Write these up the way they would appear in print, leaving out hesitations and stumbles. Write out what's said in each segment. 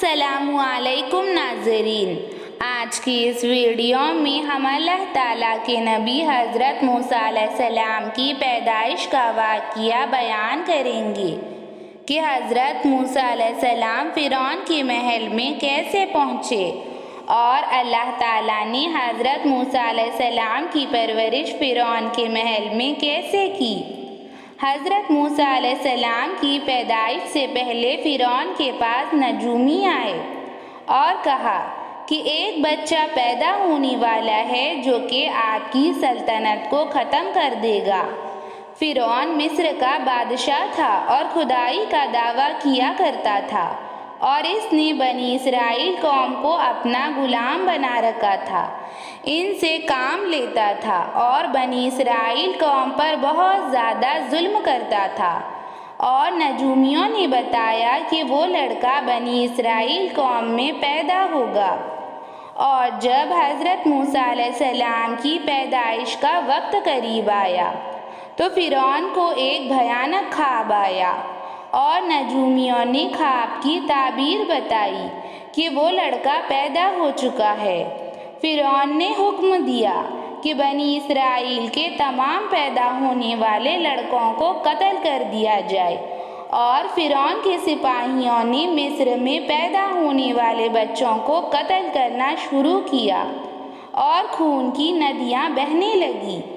السلام علیکم ناظرین، آج کی اس ویڈیو میں ہم اللہ تعالیٰ کے نبی حضرت موسیٰ علیہ السلام کی پیدائش کا واقعہ بیان کریں گے کہ حضرت موسیٰ علیہ السلام فرعون کے محل میں کیسے پہنچے اور اللہ تعالیٰ نے حضرت موسیٰ علیہ السلام کی پرورش فرعون کے محل میں کیسے کی۔ حضرت موسیٰ علیہ السلام کی پیدائش سے پہلے فرعون کے پاس نجومی آئے اور کہا کہ ایک بچہ پیدا ہونے والا ہے جو کہ آپ کی سلطنت کو ختم کر دے گا۔ فرعون مصر کا بادشاہ تھا اور خدائی کا دعویٰ کیا کرتا تھا اور اس نے بنی اسرائیل قوم کو اپنا غلام بنا رکھا تھا، ان سے کام لیتا تھا اور بنی اسرائیل قوم پر بہت زیادہ ظلم کرتا تھا۔ اور نجومیوں نے بتایا کہ وہ لڑکا بنی اسرائیل قوم میں پیدا ہوگا۔ اور جب حضرت موسیٰ علیہ السلام کی پیدائش کا وقت قریب آیا تو فرعون کو ایک بھیانک خواب آیا اور نجومیوں نے خواب کی تعبیر بتائی کہ وہ لڑکا پیدا ہو چکا ہے۔ فرعون نے حکم دیا کہ بنی اسرائیل کے تمام پیدا ہونے والے لڑکوں کو قتل کر دیا جائے، اور فرعون کے سپاہیوں نے مصر میں پیدا ہونے والے بچوں کو قتل کرنا شروع کیا اور خون کی ندیاں بہنے لگیں۔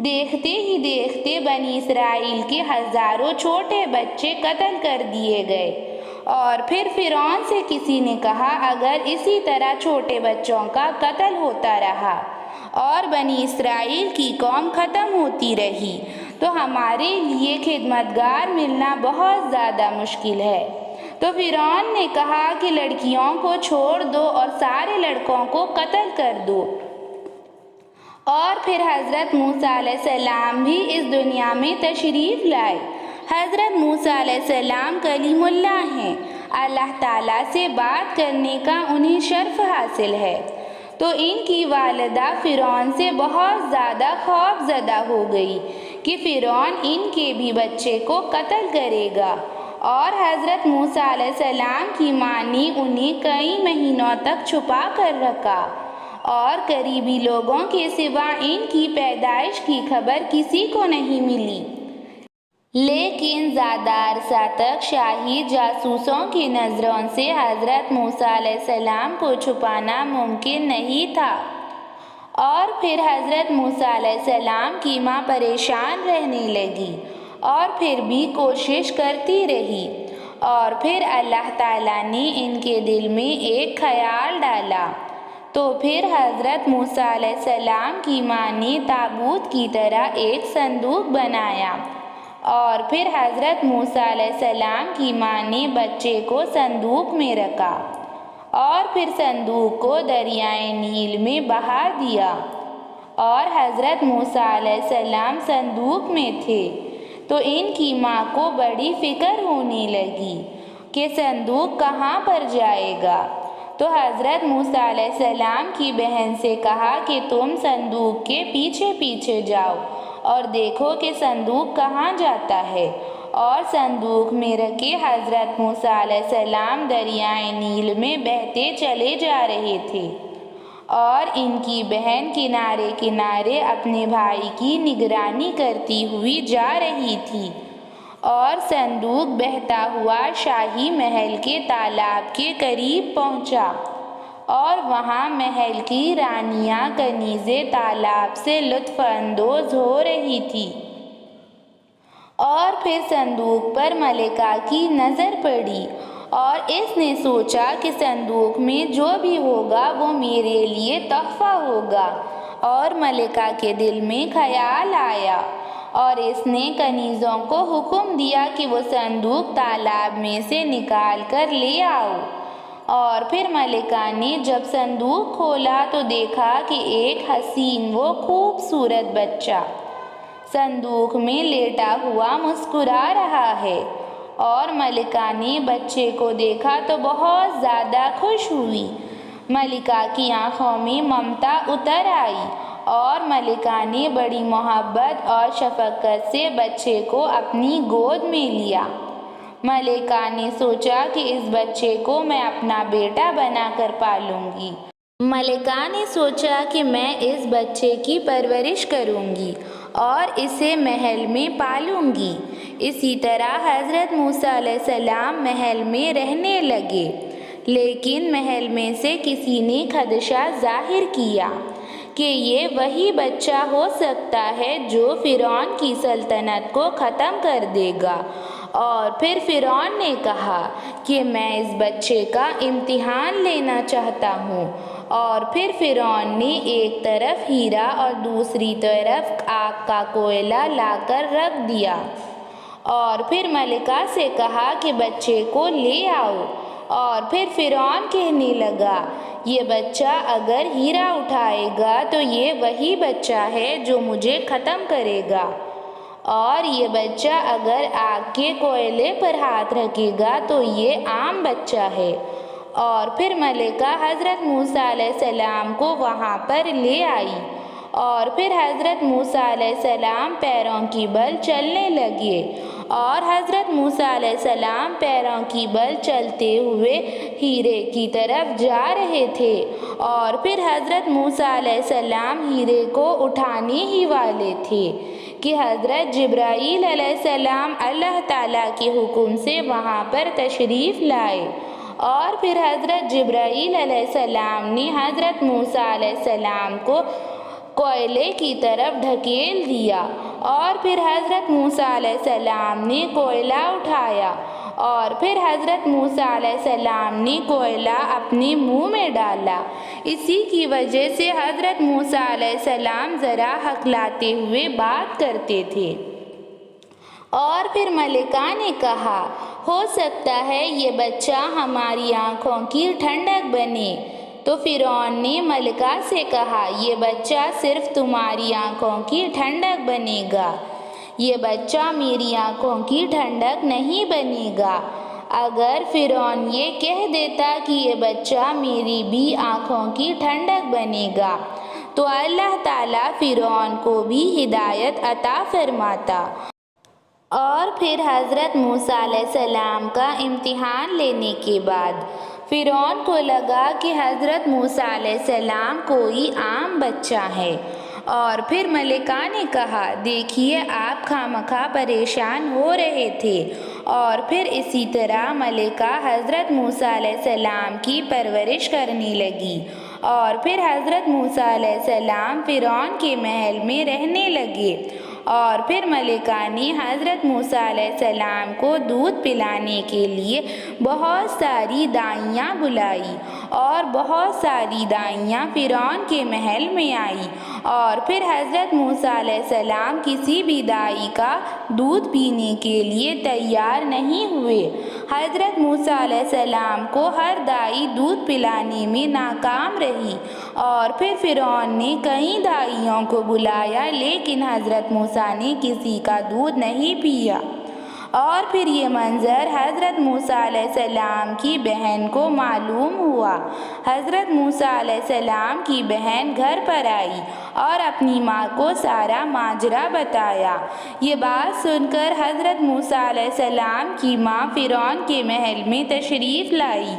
دیکھتے ہی دیکھتے بنی اسرائیل کے ہزاروں چھوٹے بچے قتل کر دیے گئے۔ اور پھر فرعون سے کسی نے کہا، اگر اسی طرح چھوٹے بچوں کا قتل ہوتا رہا اور بنی اسرائیل کی قوم ختم ہوتی رہی تو ہمارے لیے خدمتگار ملنا بہت زیادہ مشکل ہے۔ تو فرعون نے کہا کہ لڑکیوں کو چھوڑ دو اور سارے لڑکوں کو قتل کر دو۔ اور پھر حضرت موسیٰ علیہ السلام بھی اس دنیا میں تشریف لائے۔ حضرت موسیٰ علیہ السلام کلیم اللہ ہیں، اللہ تعالیٰ سے بات کرنے کا انہیں شرف حاصل ہے۔ تو ان کی والدہ فرعون سے بہت زیادہ خوف زدہ ہو گئی کہ فرعون ان کے بھی بچے کو قتل کرے گا، اور حضرت موسیٰ علیہ السلام کی ماں نے انہیں کئی مہینوں تک چھپا کر رکھا اور قریبی لوگوں کے سوا ان کی پیدائش کی خبر کسی کو نہیں ملی۔ لیکن زیادہ عرصہ تک شاہی جاسوسوں کی نظروں سے حضرت موسیٰ علیہ السلام کو چھپانا ممکن نہیں تھا، اور پھر حضرت موسیٰ علیہ السلام کی ماں پریشان رہنے لگی اور پھر بھی کوشش کرتی رہی۔ اور پھر اللہ تعالیٰ نے ان کے دل میں ایک خیال ڈالا، تو پھر حضرت موسیٰ علیہ السلام کی ماں نے تابوت کی طرح ایک صندوق بنایا، اور پھر حضرت موسیٰ علیہ السلام کی ماں نے بچے کو صندوق میں رکھا اور پھر صندوق کو دریائے نیل میں بہا دیا۔ اور حضرت موسیٰ علیہ السلام صندوق میں تھے تو ان کی ماں کو بڑی فکر ہونے لگی کہ صندوق کہاں پر جائے گا۔ تو حضرت موسیٰ علیہ السلام کی بہن سے کہا کہ تم صندوق کے پیچھے پیچھے جاؤ اور دیکھو کہ صندوق کہاں جاتا ہے۔ اور صندوق میں رکھے حضرت موسیٰ علیہ السلام دریائے نیل میں بہتے چلے جا رہے تھے، اور ان کی بہن کنارے کنارے اپنے بھائی کی نگرانی کرتی ہوئی جا رہی تھی، اور صندوق بہتا ہوا شاہی محل کے تالاب کے قریب پہنچا، اور وہاں محل کی رانیاں کنیزیں تالاب سے لطف اندوز ہو رہی تھی۔ اور پھر صندوق پر ملکہ کی نظر پڑی اور اس نے سوچا کہ صندوق میں جو بھی ہوگا وہ میرے لیے تحفہ ہوگا، اور ملکہ کے دل میں خیال آیا اور اس نے کنیزوں کو حکم دیا کہ وہ صندوق تالاب میں سے نکال کر لے آؤ۔ اور پھر ملکہ نے جب صندوق کھولا تو دیکھا کہ ایک حسین و خوبصورت بچہ صندوق میں لیٹا ہوا مسکرا رہا ہے، اور ملکہ نے بچے کو دیکھا تو بہت زیادہ خوش ہوئی۔ ملکہ کی آنکھوں میں ممتا اتر آئی اور ملکہ نے بڑی محبت اور شفقت سے بچے کو اپنی گود میں لیا۔ ملکہ نے سوچا کہ اس بچے کو میں اپنا بیٹا بنا کر پالوں گی۔ ملکہ نے سوچا کہ میں اس بچے کی پرورش کروں گی اور اسے محل میں پالوں گی۔ اسی طرح حضرت موسیٰ علیہ السلام محل میں رہنے لگے، لیکن محل میں سے کسی نے خدشہ ظاہر کیا کہ یہ وہی بچہ ہو سکتا ہے جو فرعون کی سلطنت کو ختم کر دے گا، اور پھر فرعون نے کہا کہ میں اس بچے کا امتحان لینا چاہتا ہوں، اور پھر فرعون نے ایک طرف ہیرا اور دوسری طرف آگ کا کوئلہ لا کر رکھ دیا، اور پھر ملکہ سے کہا کہ بچے کو لے آؤ، اور پھر فرعون کہنے لگا یہ بچہ اگر ہیرا اٹھائے گا تو یہ وہی بچہ ہے جو مجھے ختم کرے گا، اور یہ بچہ اگر آگ کے کوئلے پر ہاتھ رکھے گا تو یہ عام بچہ ہے۔ اور پھر ملکہ حضرت موسیٰ علیہ السلام کو وہاں پر لے آئی، اور پھر حضرت موسیٰ علیہ السلام پیروں کی بل چلنے لگے، اور حضرت موسیٰ علیہ السلام پیروں کی بل چلتے ہوئے ہیرے کی طرف جا رہے تھے، اور پھر حضرت موسیٰ علیہ السلام ہیرے کو اٹھانے ہی والے تھے کہ حضرت جبرائیل علیہ السلام اللہ تعالیٰ کے حکم سے وہاں پر تشریف لائے، اور پھر حضرت جبرائیل علیہ السلام نے حضرت موسیٰ علیہ السلام کو کوئلے کی طرف ڈھکیل دیا، اور پھر حضرت موسیٰ علیہ السلام نے کوئلہ اٹھایا، اور پھر حضرت موسیٰ علیہ السلام نے کوئلہ اپنے منہ میں ڈالا۔ اسی کی وجہ سے حضرت موسیٰ علیہ السلام ذرا ہکلاتے ہوئے بات کرتے تھے۔ اور پھر ملکہ نے کہا ہو سکتا ہے یہ بچہ ہماری آنکھوں کی ٹھنڈک بنے، تو فرعون نے ملکہ سے کہا یہ بچہ صرف تمہاری آنکھوں کی ٹھنڈک بنے گا، یہ بچہ میری آنکھوں کی ٹھنڈک نہیں بنے گا۔ اگر فرعون یہ کہہ دیتا کہ یہ بچہ میری بھی آنکھوں کی ٹھنڈک بنے گا تو اللہ تعالیٰ فرعون کو بھی ہدایت عطا فرماتا۔ اور پھر حضرت موسیٰ علیہ السلام کا امتحان لینے کے بعد فرعون کو لگا کہ حضرت موسیٰ علیہ السلام کوئی عام بچہ ہے، اور پھر ملکہ نے کہا دیکھیے آپ خامخواہ پریشان ہو رہے تھے، اور پھر اسی طرح ملکہ حضرت موسیٰ علیہ السلام کی پرورش کرنے لگی، اور پھر حضرت موسیٰ علیہ السلام فرعون کے محل میں رہنے لگے، اور پھر ملکہ نے حضرت موسیٰ علیہ السلام کو دودھ پلانے کے لیے بہت ساری دائیاں بلائی، اور بہت ساری دائیاں فرعون کے محل میں آئیں، اور پھر حضرت موسیٰ علیہ السلام کسی بھی دائی کا دودھ پینے کے لیے تیار نہیں ہوئے۔ حضرت موسیٰ علیہ السلام کو ہر دائی دودھ پلانے میں ناکام رہی، اور پھر فرعون نے کئی دائیوں کو بلایا لیکن حضرت موسیٰ نے کسی کا دودھ نہیں پیا۔ اور پھر یہ منظر حضرت موسیٰ علیہ السلام کی بہن کو معلوم ہوا۔ حضرت موسیٰ علیہ السلام کی بہن گھر پر آئی اور اپنی ماں کو سارا ماجرا بتایا۔ یہ بات سن کر حضرت موسیٰ علیہ السلام کی ماں فرعون کے محل میں تشریف لائی،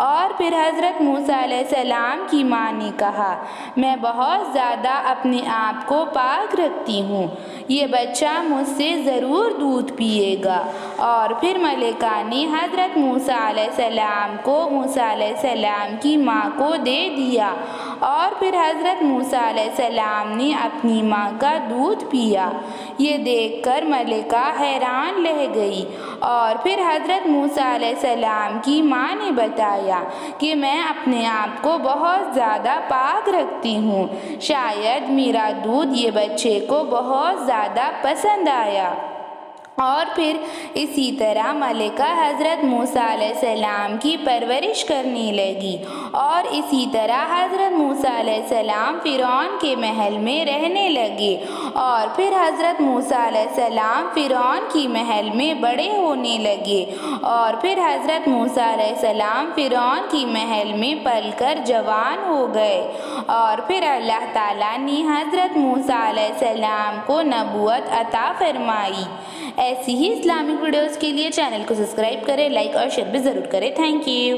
اور پھر حضرت موسیٰ علیہ السلام کی ماں نے کہا میں بہت زیادہ اپنے آپ کو پاک رکھتی ہوں، یہ بچہ مجھ سے ضرور دودھ پیے گا۔ اور پھر ملکہ نے حضرت موسیٰ علیہ السلام کو موسیٰ علیہ السلام کی ماں کو دے دیا، اور پھر حضرت موسیٰ علیہ السلام نے اپنی ماں کا دودھ پیا۔ یہ دیکھ کر ملکہ حیران رہ گئی، اور پھر حضرت موسیٰ علیہ السلام کی ماں نے بتایا کہ میں اپنے آپ کو بہت زیادہ پاک رکھتی ہوں، شاید میرا دودھ یہ بچے کو بہت زیادہ پسند آیا۔ اور پھر اسی طرح ملکہ حضرت موسیٰ علیہ السلام کی پرورش کرنے لگی، اور اسی طرح حضرت موسیٰ علیہ السلام فرعون کے محل میں رہنے لگے، اور پھر حضرت موسیٰ علیہ السلام فرعون کی محل میں بڑے ہونے لگے، اور پھر حضرت موسیٰ علیہ السلام فرعون کی محل میں پل کر جوان ہو گئے، اور پھر اللہ تعالیٰ نے حضرت موسیٰ علیہ السلام کو نبوت عطا فرمائی۔ ایسی ہی اسلامک ویڈیوز کے لیے چینل کو سبسکرائب کریں، لائک اور شیئر بھی ضرور کریں۔ Thank you.